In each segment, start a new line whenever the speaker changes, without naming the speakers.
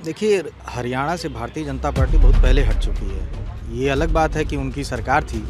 देखिए, हरियाणा से भारतीय जनता पार्टी बहुत पहले हट चुकी है। ये अलग बात है कि उनकी सरकार थी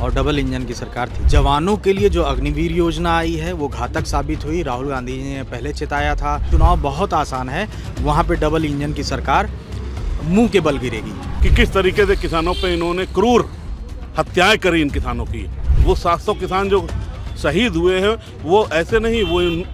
और डबल इंजन की सरकार थी। जवानों के लिए जो अग्निवीर योजना आई है वो घातक साबित हुई। राहुल गांधी जी ने पहले चेताया था चुनाव बहुत आसान है, वहाँ पे डबल इंजन की सरकार मुंह के बल गिरेगी।
कि किस तरीके से किसानों पे इन्होंने क्रूर हत्याएं करी इन किसानों की। वो 700 किसान जो शहीद हुए हैं वो ऐसे नहीं,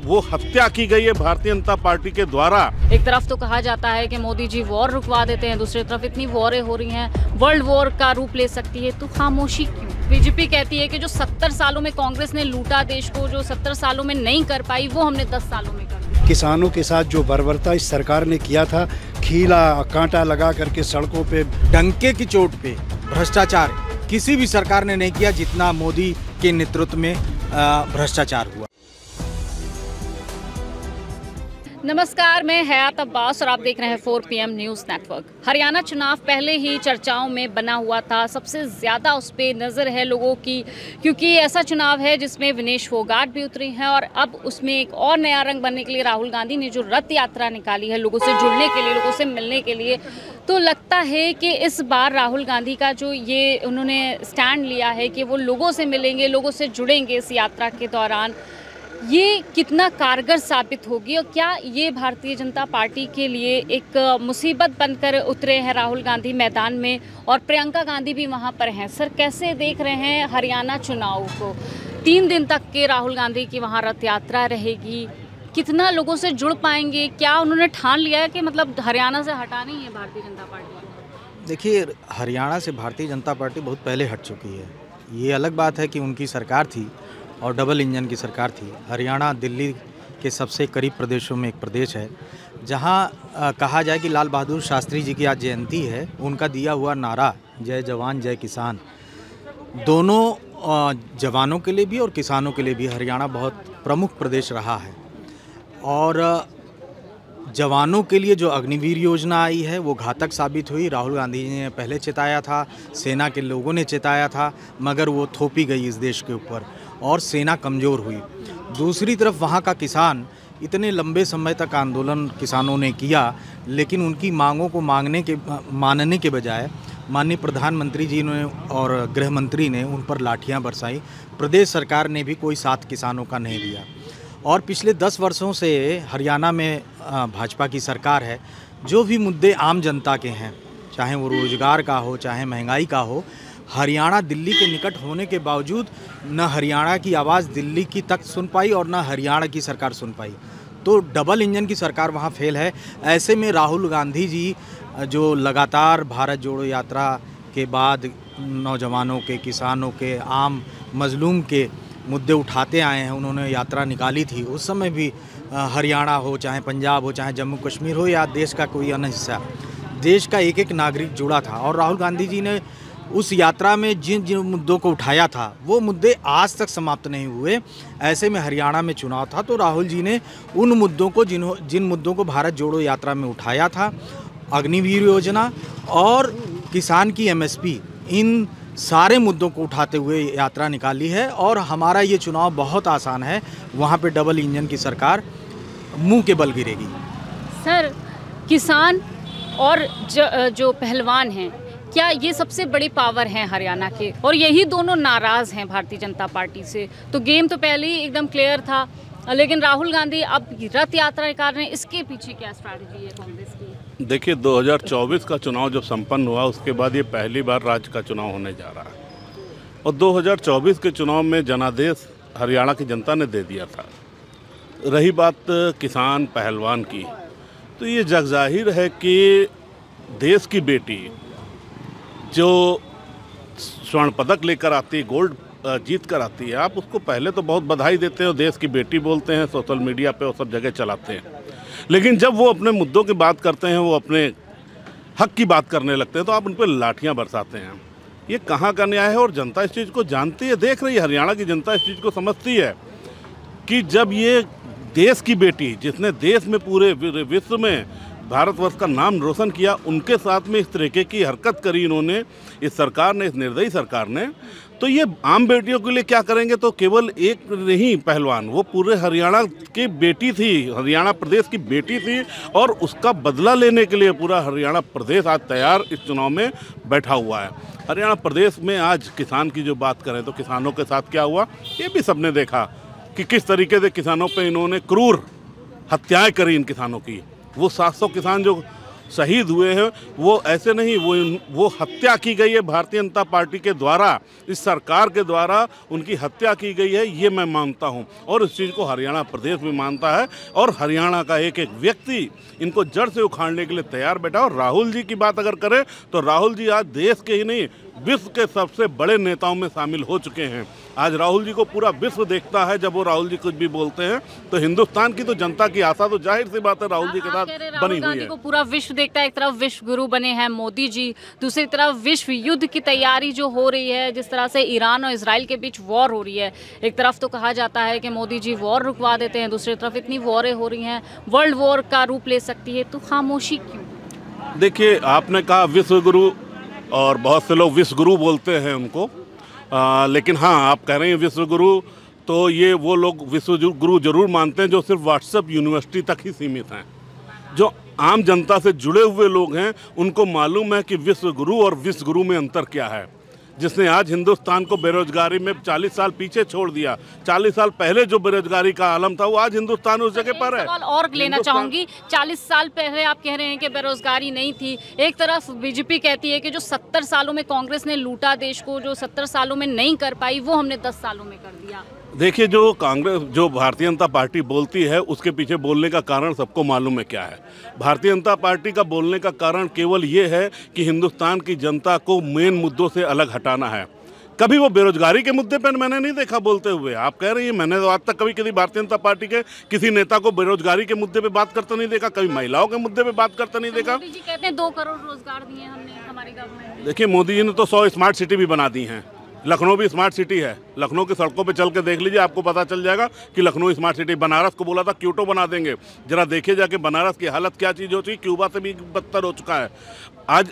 वो हत्या की गई है भारतीय जनता पार्टी के द्वारा।
एक तरफ तो कहा जाता है कि मोदी जी वॉर रुकवा देते हैं, दूसरी तरफ इतनी वॉरें हो रही हैं, वर्ल्ड वॉर का रूप ले सकती है, तो खामोशी क्यों? बीजेपी कहती है कि जो 70 सालों में कांग्रेस ने लूटा देश को, जो 70 सालों में नहीं कर पाई, वो हमने 10 सालों में कर दिया।
किसानों के साथ जो बर्बरता इस सरकार ने किया था, खीला कांटा लगा करके सड़कों पे,
डंके की चोट पे भ्रष्टाचार किसी भी सरकार ने नहीं किया जितना मोदी के नेतृत्व में भ्रष्टाचार हुआ।
नमस्कार, मैं हयात अब्बास और आप देख रहे हैं 4 PM न्यूज़ नेटवर्क। हरियाणा चुनाव पहले ही चर्चाओं में बना हुआ था, सबसे ज़्यादा उस पर नज़र है लोगों की, क्योंकि ऐसा चुनाव है जिसमें विनेश फोगाट भी उतरी हैं और अब उसमें एक और नया रंग बनने के लिए राहुल गांधी ने जो रथ यात्रा निकाली है लोगों से जुड़ने के लिए, लोगों से मिलने के लिए, तो लगता है कि इस बार राहुल गांधी का जो ये उन्होंने स्टैंड लिया है कि वो लोगों से मिलेंगे, लोगों से जुड़ेंगे इस यात्रा के दौरान, ये कितना कारगर साबित होगी और क्या ये भारतीय जनता पार्टी के लिए एक मुसीबत बनकर उतरे हैं राहुल गांधी मैदान में और प्रियंका गांधी भी वहां पर हैं। सर, कैसे देख रहे हैं हरियाणा चुनाव को? 3 दिन तक के राहुल गांधी की वहां रथ यात्रा रहेगी, कितना लोगों से जुड़ पाएंगे? क्या उन्होंने ठान लिया है कि मतलब हरियाणा से हटाना ही है भारतीय जनता पार्टी?
देखिए, हरियाणा से भारतीय जनता पार्टी बहुत पहले हट चुकी है। ये अलग बात है कि उनकी सरकार थी और डबल इंजन की सरकार थी। हरियाणा दिल्ली के सबसे करीब प्रदेशों में एक प्रदेश है जहां कहा जाए कि लाल बहादुर शास्त्री जी की आज जयंती है। उनका दिया हुआ नारा जय जवान जय किसान, दोनों जवानों के लिए भी और किसानों के लिए भी हरियाणा बहुत प्रमुख प्रदेश रहा है। और जवानों के लिए जो अग्निवीर योजना आई है वो घातक साबित हुई। राहुल गांधी जी ने पहले चेताया था, सेना के लोगों ने चेताया था, मगर वो थोपी गई इस देश के ऊपर और सेना कमज़ोर हुई। दूसरी तरफ वहाँ का किसान, इतने लंबे समय तक आंदोलन किसानों ने किया, लेकिन उनकी मांगों को मानने के बजाय माननीय प्रधानमंत्री जी ने और गृह मंत्री ने उन पर लाठियाँ बरसाई। प्रदेश सरकार ने भी कोई साथ किसानों का नहीं दिया। और पिछले 10 वर्षों से हरियाणा में भाजपा की सरकार है। जो भी मुद्दे आम जनता के हैं, चाहे वो रोज़गार का हो, चाहे महंगाई का हो, हरियाणा दिल्ली के निकट होने के बावजूद न हरियाणा की आवाज़ दिल्ली की तक सुन पाई और न हरियाणा की सरकार सुन पाई। तो डबल इंजन की सरकार वहाँ फेल है। ऐसे में राहुल गांधी जी जो लगातार भारत जोड़ो यात्रा के बाद नौजवानों के, किसानों के, आम मजलूम के मुद्दे उठाते आए हैं, उन्होंने यात्रा निकाली थी। उस समय भी हरियाणा हो, चाहे पंजाब हो, चाहे जम्मू कश्मीर हो या देश का कोई अन्य हिस्सा, देश का एक एक नागरिक जुड़ा था। और राहुल गांधी जी ने उस यात्रा में जिन जिन मुद्दों को उठाया था वो मुद्दे आज तक समाप्त नहीं हुए। ऐसे में हरियाणा में चुनाव था तो राहुल जी ने उन मुद्दों को जिन मुद्दों को भारत जोड़ो यात्रा में उठाया था, अग्निवीर योजना और किसान की MSP, इन सारे मुद्दों को उठाते हुए यात्रा निकाली है। और हमारा ये चुनाव बहुत आसान है, वहाँ पे डबल इंजन की सरकार मुंह के बल गिरेगी।
सर, किसान और जो पहलवान हैं, क्या ये सबसे बड़ी पावर हैं हरियाणा के और यही दोनों नाराज़ हैं भारतीय जनता पार्टी से? तो गेम तो पहले ही एकदम क्लियर था, लेकिन राहुल गांधी अब रथ यात्रा निकाल रहे हैं, इसके पीछे क्या स्ट्रैटेजी है कांग्रेस की?
देखिए, 2024 का चुनाव जब संपन्न हुआ उसके बाद ये पहली बार राज्य का चुनाव होने जा रहा है और 2024 के चुनाव में जनादेश हरियाणा की जनता ने दे दिया था। रही बात किसान पहलवान की, तो ये जगजाहिर है कि देश की बेटी जो स्वर्ण पदक लेकर आती है, गोल्ड जीत कर आती है, आप उसको पहले तो बहुत बधाई देते हो, देश की बेटी बोलते हैं, सोशल मीडिया पे वो सब जगह चलाते हैं। लेकिन जब वो अपने मुद्दों की बात करते हैं, वो अपने हक की बात करने लगते हैं, तो आप उन पर लाठियाँ बरसाते हैं। ये कहाँ का न्याय है? और जनता इस चीज़ को जानती है, देख रही है, हरियाणा की जनता इस चीज़ को समझती है कि जब ये देश की बेटी, जिसने देश में पूरे विश्व में भारतवर्ष का नाम रोशन किया, उनके साथ में इस तरीके की हरकत करी इन्होंने, इस सरकार ने, इस निर्दयी सरकार ने, तो ये आम बेटियों के लिए क्या करेंगे। तो केवल एक नहीं पहलवान, वो पूरे हरियाणा की बेटी थी, हरियाणा प्रदेश की बेटी थी, और उसका बदला लेने के लिए पूरा हरियाणा प्रदेश आज तैयार इस चुनाव में बैठा हुआ है। हरियाणा प्रदेश में आज किसान की जो बात करें तो किसानों के साथ क्या हुआ ये भी सबने देखा कि किस तरीके से किसानों पे इन्होंने क्रूर हत्याएं करी इन किसानों की। वो 700 किसान जो शहीद हुए हैं वो ऐसे नहीं, वो हत्या की गई है भारतीय जनता पार्टी के द्वारा, इस सरकार के द्वारा उनकी हत्या की गई है, ये मैं मानता हूं। और इस चीज़ को हरियाणा प्रदेश भी मानता है, और हरियाणा का एक एक व्यक्ति इनको जड़ से उखाड़ने के लिए तैयार बैठा। और राहुल जी की बात अगर करें तो राहुल जी आज देश के ही नहीं विश्व के सबसे बड़े नेताओं में शामिल हो चुके हैं। आज राहुल जी को पूरा विश्व देखता है। जब वो राहुल जी कुछ भी बोलते हैं तो हिंदुस्तान की तो जनता की आशा तो जाहिर सी बात है राहुल जी के साथ बनी हुई है।
को पूरा विश्व देखता है, एक तरफ विश्व गुरु बने हैं मोदी जी, दूसरी तरफ विश्व युद्ध की तैयारी जो हो रही है, जिस तरह से ईरान और इजराइल के बीच वॉर हो रही है। एक तरफ तो कहा जाता है कि मोदी जी वॉर रुकवा देते हैं, दूसरी तरफ इतनी वॉरें हो रही हैं, वर्ल्ड वॉर का रूप ले सकती है, तो खामोशी क्यों?
देखिए, आपने कहा विश्व गुरु, और बहुत से लोग विश्व गुरु बोलते हैं उनको, लेकिन हाँ, आप कह रहे हैं विश्व गुरु, तो ये वो लोग विश्व गुरु जरूर मानते हैं जो सिर्फ व्हाट्सएप यूनिवर्सिटी तक ही सीमित हैं। जो आम जनता से जुड़े हुए लोग हैं उनको मालूम है कि विश्व गुरु और विश्व गुरु में अंतर क्या है, जिसने आज हिंदुस्तान को बेरोजगारी में 40 साल पीछे छोड़ दिया। 40 साल पहले जो बेरोजगारी का आलम था वो आज हिंदुस्तान उस जगह पर है।
सवाल और लेना चाहूंगी, 40 साल पहले आप कह रहे हैं कि बेरोजगारी नहीं थी, एक तरफ बीजेपी कहती है कि जो 70 सालों में कांग्रेस ने लूटा देश को, जो 70 सालों में नहीं कर पाई वो हमने 10 सालों में कर दिया।
देखिए, जो कांग्रेस, जो भारतीय जनता पार्टी बोलती है उसके पीछे बोलने का कारण सबको मालूम है क्या है। भारतीय जनता पार्टी का बोलने का कारण केवल ये है कि हिंदुस्तान की जनता को मेन मुद्दों से अलग हटाना है। कभी वो बेरोजगारी के मुद्दे पर मैंने नहीं देखा बोलते हुए। आप कह रही हैं, मैंने तो आज तक कभी किसी भारतीय जनता पार्टी के किसी नेता को बेरोजगारी के मुद्दे पे बात करते नहीं देखा, कभी महिलाओं के मुद्दे पे बात करते नहीं देखा।
मोदी जी कहते हैं 2 करोड़ रोजगार दिए हमने, हमारी गवर्नमेंट ने।
देखिए, मोदी जी ने तो 100 स्मार्ट सिटी भी बना दी हैं। लखनऊ भी स्मार्ट सिटी है। लखनऊ की सड़कों पे चल के देख लीजिए, आपको पता चल जाएगा कि लखनऊ स्मार्ट सिटी। बनारस को बोला था क्यूटो बना देंगे, जरा देखिए जाके बनारस की हालत क्या चीज़ हो चुकी, क्यूबा से भी बदतर हो चुका है। आज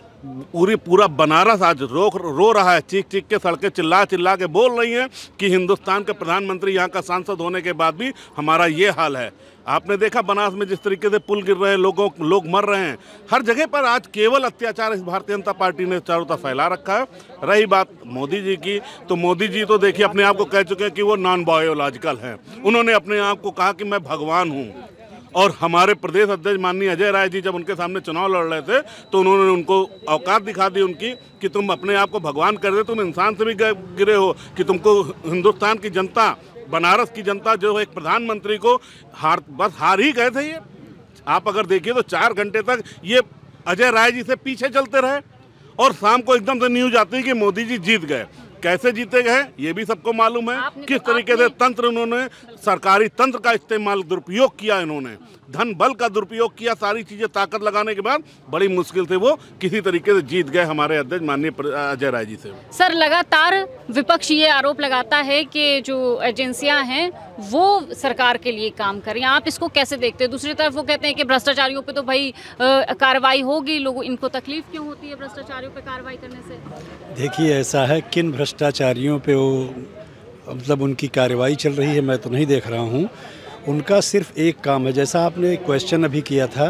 पूरा बनारस आज रो रहा है, चीख चीख के, सड़कें चिल्ला चिल्ला के बोल रही हैं कि हिंदुस्तान के प्रधानमंत्री यहाँ का सांसद होने के बाद भी हमारा ये हाल है। आपने देखा बनारस में जिस तरीके से पुल गिर रहे हैं, लोग मर रहे हैं। हर जगह पर आज केवल अत्याचार इस भारतीय जनता पार्टी ने चारों तरफ फैला रखा है। रही बात मोदी जी की, तो मोदी जी तो देखिए अपने आप को कह चुके हैं कि वो नॉन बायोलॉजिकल हैं। उन्होंने अपने आप को कहा कि मैं भगवान हूँ। और हमारे प्रदेश अध्यक्ष माननीय अजय राय जी जब उनके सामने चुनाव लड़ रहे थे तो उन्होंने उनको औकात दिखा दी उनकी कि तुम अपने आप को भगवान कर रहे, तुम इंसान से भी गिरे हो, कि तुमको हिंदुस्तान की जनता, बनारस की जनता जो एक प्रधानमंत्री को हार ही गए थे। ये आप अगर देखिए तो 4 घंटे तक ये अजय राय जी से पीछे चलते रहे, और शाम को एकदम से न्यूज आती है कि मोदी जी जीत गए। कैसे जीते गए ये भी सबको मालूम है, किस तरीके से तंत्र, उन्होंने सरकारी तंत्र का इस्तेमाल, दुरुपयोग किया, इन्होंने धन बल का दुरुपयोग किया। सारी चीजें ताकत लगाने के बाद बड़ी मुश्किल से वो किसी तरीके से जीत गए हमारे अध्यक्ष माननीय अजय राय जी से।
सर, लगातार विपक्ष ये आरोप लगाता है कि जो एजेंसियां हैं वो सरकार के लिए काम करें, आप इसको कैसे देखते हैं? दूसरी तरफ वो कहते हैं कि भ्रष्टाचारियों पे तो भाई कार्रवाई होगी, लोगों इनको तकलीफ क्यों होती है भ्रष्टाचारियों पे कार्रवाई करने से?
देखिए, ऐसा है, किन भ्रष्टाचारियों पे वो मतलब उनकी कार्रवाई चल रही है मैं तो नहीं देख रहा हूँ। उनका सिर्फ एक काम है, जैसा आपने क्वेश्चन अभी किया था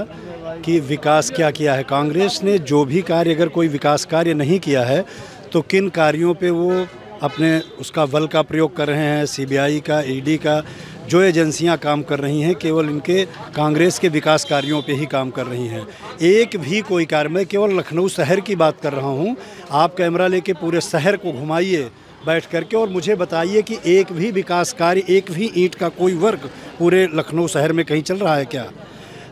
कि विकास क्या किया है कांग्रेस ने, जो भी कार्य, अगर कोई विकास कार्य नहीं किया है तो किन कार्यों पे वो अपने उसका बल का प्रयोग कर रहे हैं। सीबीआई का, ईडी का, जो एजेंसियां काम कर रही हैं केवल इनके कांग्रेस के विकास कार्यों पे ही काम कर रही हैं। एक भी कोई कार्य, मैं केवल लखनऊ शहर की बात कर रहा हूं, आप कैमरा लेके पूरे शहर को घुमाइए बैठ करके और मुझे बताइए कि एक भी विकास कार्य, एक भी ईंट का कोई वर्क पूरे लखनऊ शहर में कहीं चल रहा है क्या?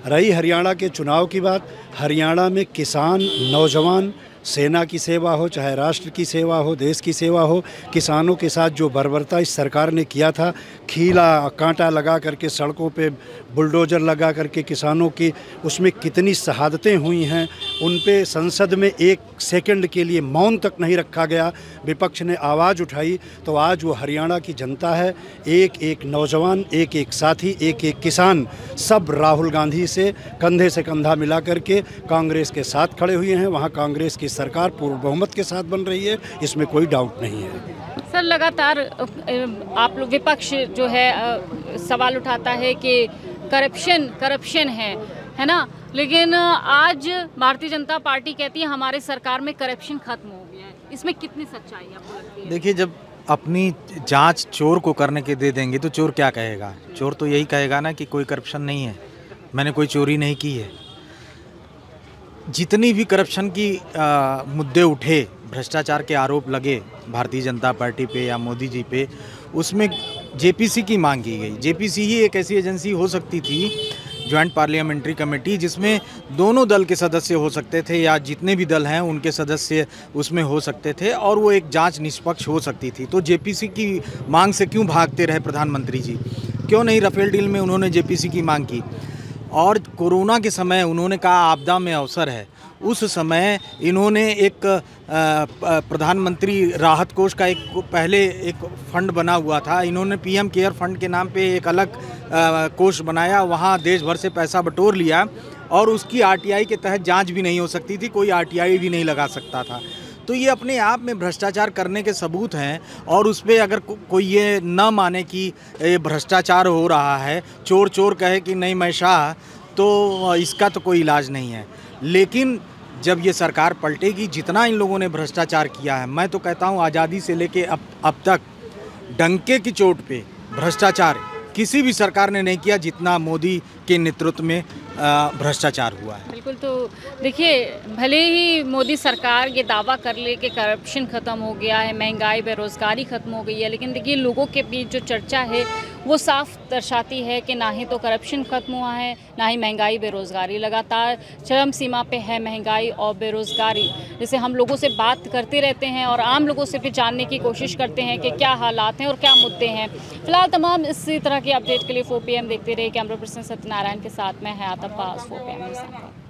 रही हरियाणा के चुनाव की बात, हरियाणा में किसान, नौजवान, सेना की सेवा हो, चाहे राष्ट्र की सेवा हो, देश की सेवा हो, किसानों के साथ जो बर्बरता इस सरकार ने किया था, खीला कांटा लगा करके सड़कों पे बुलडोजर लगा करके किसानों की, उसमें कितनी शहादतें हुई हैं, उन पे संसद में 1 सेकंड के लिए मौन तक नहीं रखा गया, विपक्ष ने आवाज़ उठाई, तो आज वो हरियाणा की जनता है, एक एक नौजवान, एक एक साथी, एक एक किसान, सब राहुल गांधी से कंधा मिला करके कांग्रेस के साथ खड़े हुए हैं। वहाँ कांग्रेस की सरकार पूर्ण बहुमत के साथ बन रही है, इसमें कोई डाउट नहीं है।
सर, लगातार आप लोग विपक्ष जो है सवाल उठाता है कि करप्शन है ना, लेकिन आज भारतीय जनता पार्टी कहती है हमारे सरकार में करप्शन खत्म हो गया है। इसमें कितनी सच्चाई आपको लगती है?
देखिए, जब अपनी जांच चोर को करने के दे देंगे तो चोर क्या कहेगा? चोर तो यही कहेगा ना कि कोई करप्शन नहीं है, मैंने कोई चोरी नहीं की है। जितनी भी करप्शन की मुद्दे उठे, भ्रष्टाचार के आरोप लगे भारतीय जनता पार्टी पे या मोदी जी पे, उसमें जेपीसी की मांग की गई। जेपीसी ही एक ऐसी एजेंसी हो सकती थी, जॉइंट पार्लियामेंट्री कमेटी, जिसमें दोनों दल के सदस्य हो सकते थे या जितने भी दल हैं उनके सदस्य उसमें हो सकते थे और वो एक जांच निष्पक्ष हो सकती थी। तो जेपीसी की मांग से क्यों भागते रहे प्रधानमंत्री जी? क्यों नहीं राफेल डील में उन्होंने जेपीसी की मांग की? और कोरोना के समय उन्होंने कहा आपदा में अवसर है, उस समय इन्होंने एक प्रधानमंत्री राहत कोष का पहले एक फंड बना हुआ था, इन्होंने पीएम केयर फंड के नाम पे एक अलग कोष बनाया, वहाँ देश भर से पैसा बटोर लिया और उसकी आरटीआई के तहत जांच भी नहीं हो सकती थी, कोई आरटीआई भी नहीं लगा सकता था। तो ये अपने आप में भ्रष्टाचार करने के सबूत हैं और उस पर अगर कोई ये न माने कि ये भ्रष्टाचार हो रहा है, चोर चोर कहे कि नहीं मैं शाह, तो इसका तो कोई इलाज नहीं है। लेकिन जब ये सरकार पलटेगी, जितना इन लोगों ने भ्रष्टाचार किया है, मैं तो कहता हूँ आज़ादी से लेके अब तक डंके की चोट पे भ्रष्टाचार किसी भी सरकार ने नहीं किया जितना मोदी के नेतृत्व में भ्रष्टाचार हुआ है।
बिल्कुल। तो देखिए, भले ही मोदी सरकार ये दावा कर ले कि करप्शन ख़त्म हो गया है, महंगाई बेरोज़गारी ख़त्म हो गई है, लेकिन देखिए लोगों के बीच जो चर्चा है वो साफ दर्शाती है कि ना ही तो करप्शन ख़त्म हुआ है, ना ही महंगाई बेरोज़गारी लगातार चरम सीमा पे है। महंगाई और बेरोज़गारी, जैसे हम लोगों से बात करते रहते हैं और आम लोगों से भी जानने की कोशिश करते हैं कि क्या हालात हैं और क्या मुद्दे हैं। फिलहाल तमाम इसी तरह की अपडेट के लिए 4 PM देखते रहे। कैमरा पर्सन सत्यनारायण के साथ में हयात अब्बास, 4 PM न्यूज़।